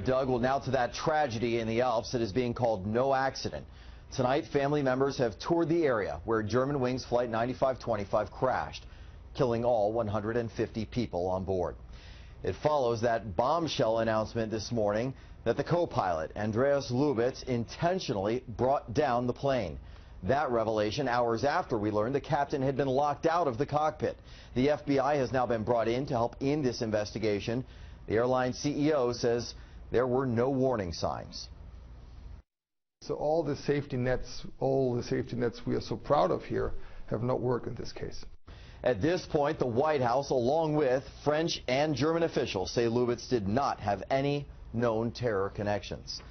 right, Doug. Well, now to that tragedy in the Alps that is being called no accident. Tonight, family members have toured the area where Germanwings Flight 9525 crashed, killing all 150 people on board. It follows that bombshell announcement this morning that the co-pilot, Andreas Lubitz, intentionally brought down the plane. That revelation hours after we learned the captain had been locked out of the cockpit. The FBI has now been brought in to help in this investigation. The airline CEO says there were no warning signs. So all the safety nets we are so proud of here have not worked in this case. At this point, the White House, along with French and German officials, say Lubitz did not have any known terror connections.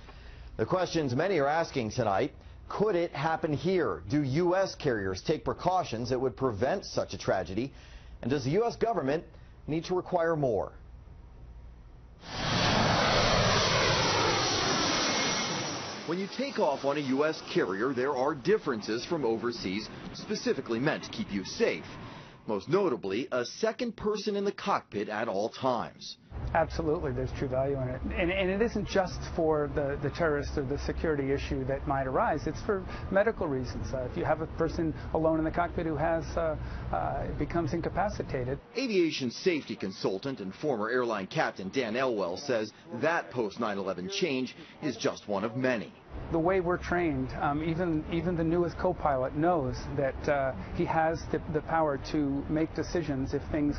The questions many are asking tonight: could it happen here? Do U.S. carriers take precautions that would prevent such a tragedy? And does the U.S. government need to require more? When you take off on a U.S. carrier, there are differences from overseas, specifically meant to keep you safe. Most notably, a second person in the cockpit at all times. Absolutely, there's true value in it. And it isn't just for the terrorist or the security issue that might arise. It's for medical reasons. If you have a person alone in the cockpit who becomes incapacitated. Aviation safety consultant and former airline captain Dan Elwell says that post-9/11 change is just one of many. The way we're trained, even the newest co-pilot knows that he has the power to make decisions if things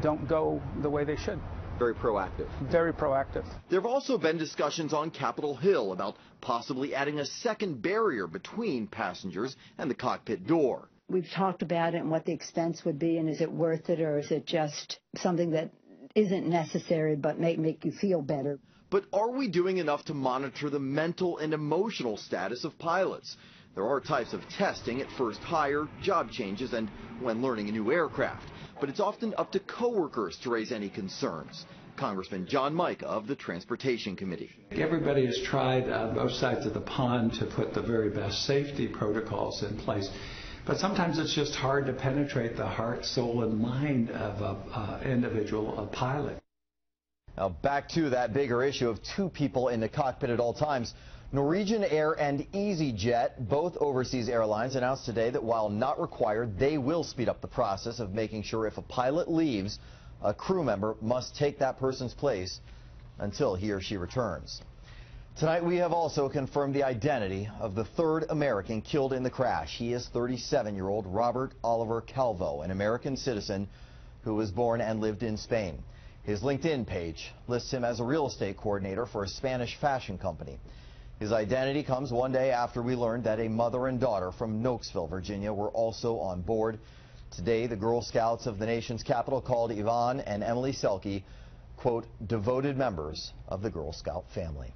don't go the way they should. Very proactive. Very proactive. There have also been discussions on Capitol Hill about possibly adding a second barrier between passengers and the cockpit door. We've talked about it and what the expense would be, and is it worth it, or is it just something that isn't necessary but make you feel better? But are we doing enough to monitor the mental and emotional status of pilots? There are types of testing at first hire, job changes, and when learning a new aircraft. But it's often up to coworkers to raise any concerns. Congressman John Mica of the Transportation Committee. Everybody has tried on both sides of the pond to put the very best safety protocols in place. But sometimes it's just hard to penetrate the heart, soul, and mind of an individual pilot. Now back to that bigger issue of two people in the cockpit at all times. Norwegian Air and EasyJet, both overseas airlines, announced today that while not required, they will speed up the process of making sure if a pilot leaves, a crew member must take that person's place until he or she returns. Tonight we have also confirmed the identity of the third American killed in the crash. He is 37-year-old Robert Oliver Calvo, an American citizen who was born and lived in Spain. His LinkedIn page lists him as a real estate coordinator for a Spanish fashion company. His identity comes one day after we learned that a mother and daughter from Nokesville, Virginia, were also on board. Today, the Girl Scouts of the nation's capital called Yvonne and Emily Selke, quote, devoted members of the Girl Scout family.